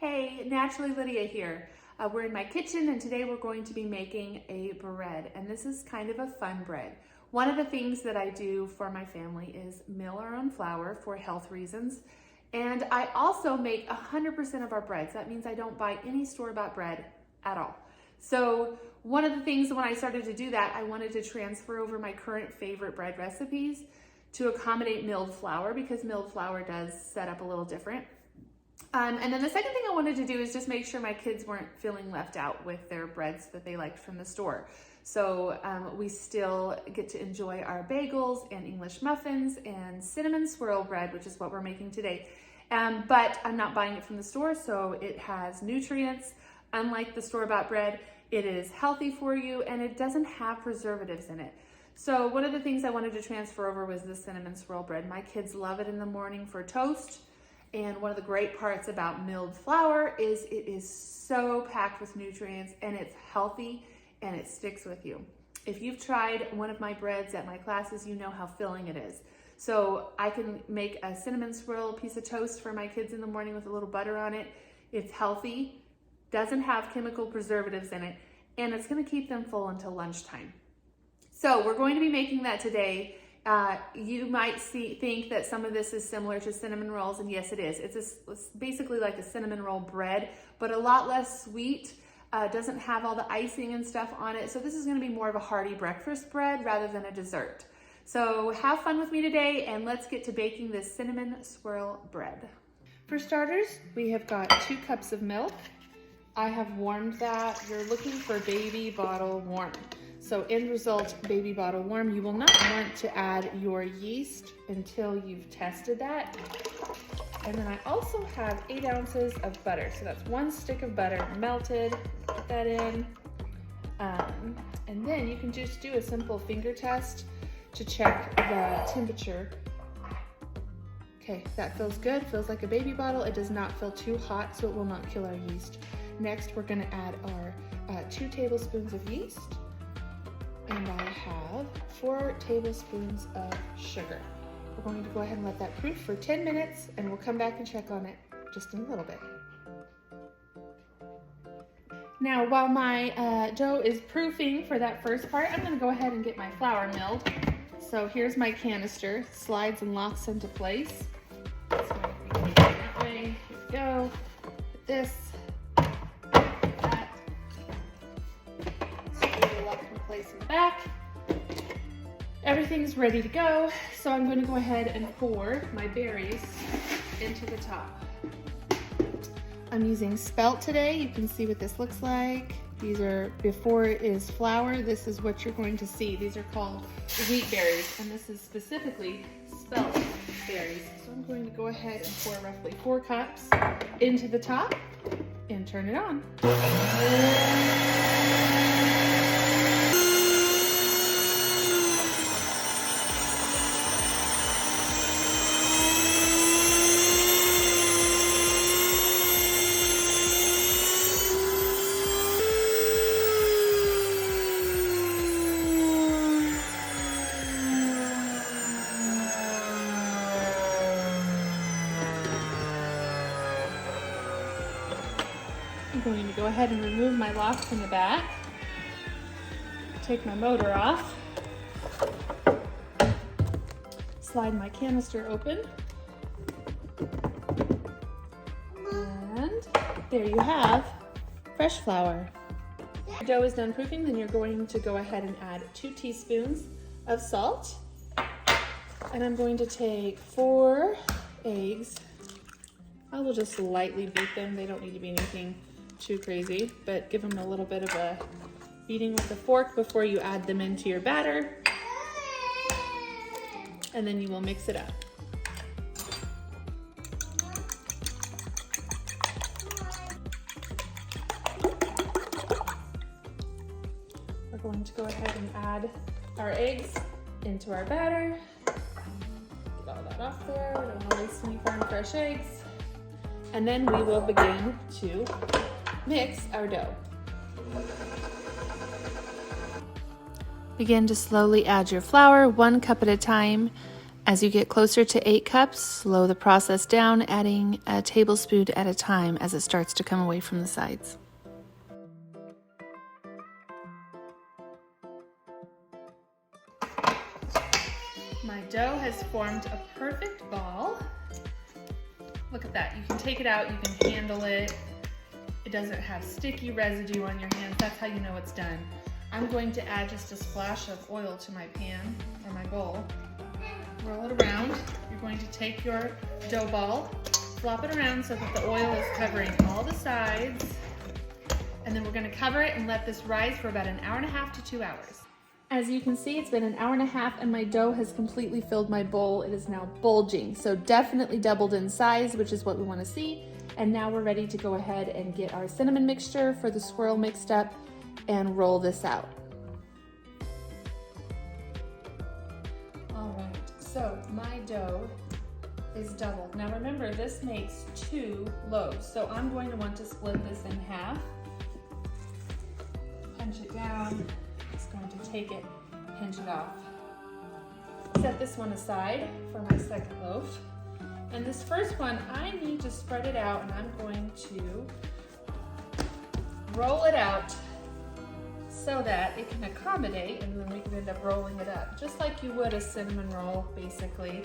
Hey, Naturally Lydia here. We're in my kitchen and today we're going to be making a bread, and this is kind of a fun bread. One of the things that I do for my family is mill our own flour for health reasons, and I also make 100% of our breads. That means I don't buy any store-bought bread at all. So one of the things when I started to do that, I wanted to transfer over my current favorite bread recipes to accommodate milled flour, because milled flour does set up a little different. And then the second thing I wanted to do is just make sure my kids weren't feeling left out with their breads that they liked from the store. So we still get to enjoy our bagels and English muffins and cinnamon swirl bread, which is what we're making today. But I'm not buying it from the store, so it has nutrients. Unlike the store-bought bread, it is healthy for you and it doesn't have preservatives in it. So one of the things I wanted to transfer over was the cinnamon swirl bread. My kids love it in the morning for toast. And one of the great parts about milled flour is it is so packed with nutrients and it's healthy and it sticks with you. If you've tried one of my breads at my classes, you know how filling it is. So I can make a cinnamon swirl piece of toast for my kids in the morning with a little butter on it. It's healthy, doesn't have chemical preservatives in it, and it's gonna keep them full until lunchtime. So we're going to be making that today. You might think that some of this is similar to cinnamon rolls, and yes it is. It's basically like a cinnamon roll bread, but a lot less sweet. Doesn't have all the icing and stuff on it. So this is gonna be more of a hearty breakfast bread rather than a dessert. So have fun with me today and let's get to baking this cinnamon swirl bread. For starters, we have got 2 cups of milk. I have warmed that. You're looking for baby bottle warm. So end result, baby bottle warm. You will not want to add your yeast until you've tested that. And then I also have 8 ounces of butter. So that's 1 stick of butter melted, put that in. And then you can just do a simple finger test to check the temperature. Okay, that feels good, feels like a baby bottle. It does not feel too hot, so it will not kill our yeast. Next, we're gonna add our 2 tablespoons of yeast. And I have 4 tablespoons of sugar. We're going to go ahead and let that proof for 10 minutes and we'll come back and check on it just in a little bit. Now, while my dough is proofing for that first part, I'm gonna go ahead and get my flour milled. So here's my canister, slides and locks into place. So that way, here we go, put this, that, screw the lock in place in the back. Everything's ready to go, so I'm going to go ahead and pour my berries into the top. I'm using spelt today. You can see what this looks like. These are, before it is flour, this is what you're going to see. These are called wheat berries, and this is specifically spelt berries. So I'm going to go ahead and pour roughly 4 cups into the top and turn it on. I'm going to go ahead and remove my locks in the back, take my motor off, slide my canister open, and there you have fresh flour. Your dough is done proofing, then you're going to go ahead and add 2 teaspoons of salt, and I'm going to take 4 eggs. I will just lightly beat them. They don't need to be anything too crazy, but give them a little bit of a beating with a fork before you add them into your batter, and then you will mix it up. We're going to go ahead and add our eggs into our batter. Get all that off there. We don't want to waste any farm fresh eggs. And then we will begin to mix our dough. Begin to slowly add your flour 1 cup at a time As you get closer to 8 cups, slow the process down, adding a tablespoon at a time as it starts to come away from the sides. My dough has formed a perfect ball. Look at that. You can take it out, you can handle it. It doesn't have sticky residue on your hands. That's how you know it's done. I'm going to add just a splash of oil to my pan or my bowl. Roll it around. You're going to take your dough ball, flop it around so that the oil is covering all the sides, and then we're going to cover it and let this rise for about 1.5 hours to 2 hours. As you can see, it's been 1.5 hours and my dough has completely filled my bowl. It is now bulging, so definitely doubled in size, which is what we want to see. And now we're ready to go ahead and get our cinnamon mixture for the swirl mixed up and roll this out. All right, so my dough is doubled. Now remember, this makes 2 loaves, so I'm going to want to split this in half. Punch it down. Just going to take it, pinch it off. Set this one aside for my second loaf. And this first one, I need to spread it out, and I'm going to roll it out so that it can accommodate, and then we can end up rolling it up, just like you would a cinnamon roll, basically.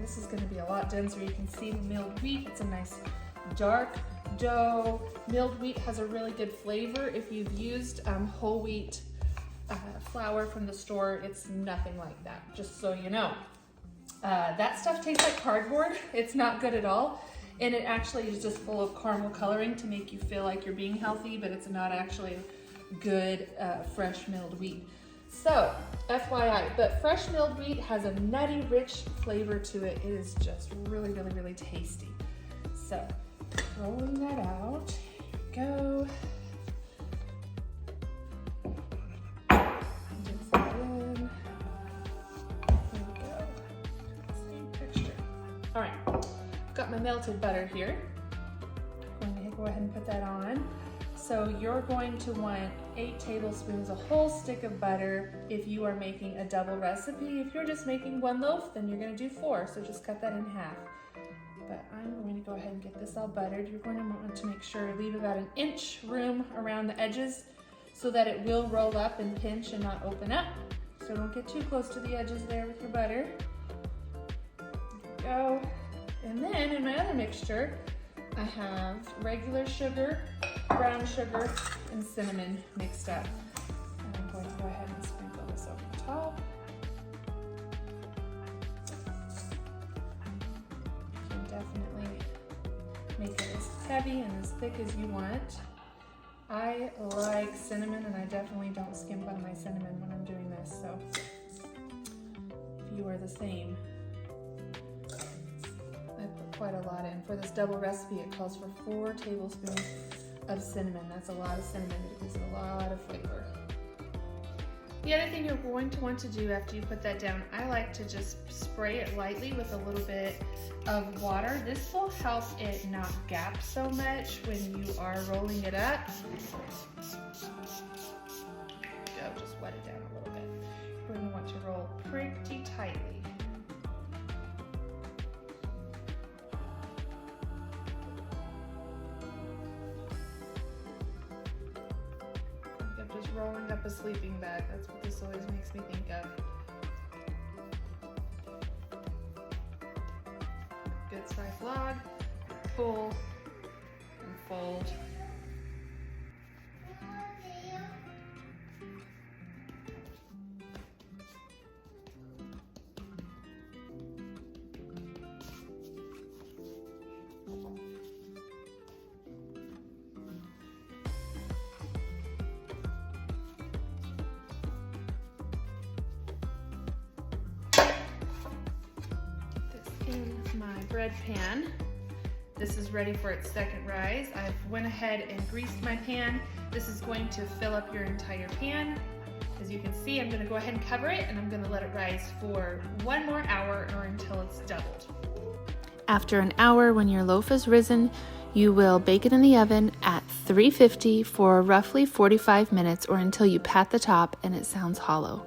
This is going to be a lot denser. You can see the milled wheat. It's a nice dark dough. Milled wheat has a really good flavor. If you've used whole wheat flour from the store, it's nothing like that, just so you know. That stuff tastes like cardboard. It's not good at all. And it actually is just full of caramel coloring to make you feel like you're being healthy, but it's not actually good fresh milled wheat. So, FYI, but fresh milled wheat has a nutty, rich flavor to it. It is just really, really, really tasty. So, rolling that out, here we go. Dip that in. There we go. Same texture. All right, I've got my melted butter here. I'm going to go ahead and put that on. So you're going to want 8 tablespoons, a whole stick of butter if you are making a double recipe. If you're just making 1 loaf, then you're going to do 4, so just cut that in half. But I'm going to go ahead and get this all buttered. You're going to want to make sure leave about 1 inch room around the edges so that it will roll up and pinch and not open up. So don't get too close to the edges there with your butter. There we go. And then in my other mixture, I have regular sugar, brown sugar, and cinnamon mixed up. And I'm going to go ahead and sprinkle this over the top. You can definitely make it as heavy and as thick as you want. I like cinnamon, and I definitely don't skimp on my cinnamon when I'm doing this, so if you are the same. I put quite a lot in. For this double recipe, it calls for 4 tablespoons of cinnamon. That's a lot of cinnamon, but it gives it a lot of flavor. The other thing you're going to want to do after you put that down, I like to just spray it lightly with a little bit of water. This will help it not gap so much when you are rolling it up. Go, just wet it down a little bit. You're going to want to roll pretty tightly. Just rolling up a sleeping bag. That's what this always makes me think of. Good size log, pull, and fold. My bread pan. This is ready for its second rise. I've went ahead and greased my pan. This is going to fill up your entire pan. As you can see, I'm going to go ahead and cover it, and I'm going to let it rise for 1 more hour or until it's doubled. After an hour, when your loaf is risen, you will bake it in the oven at 350 for roughly 45 minutes or until you pat the top and it sounds hollow.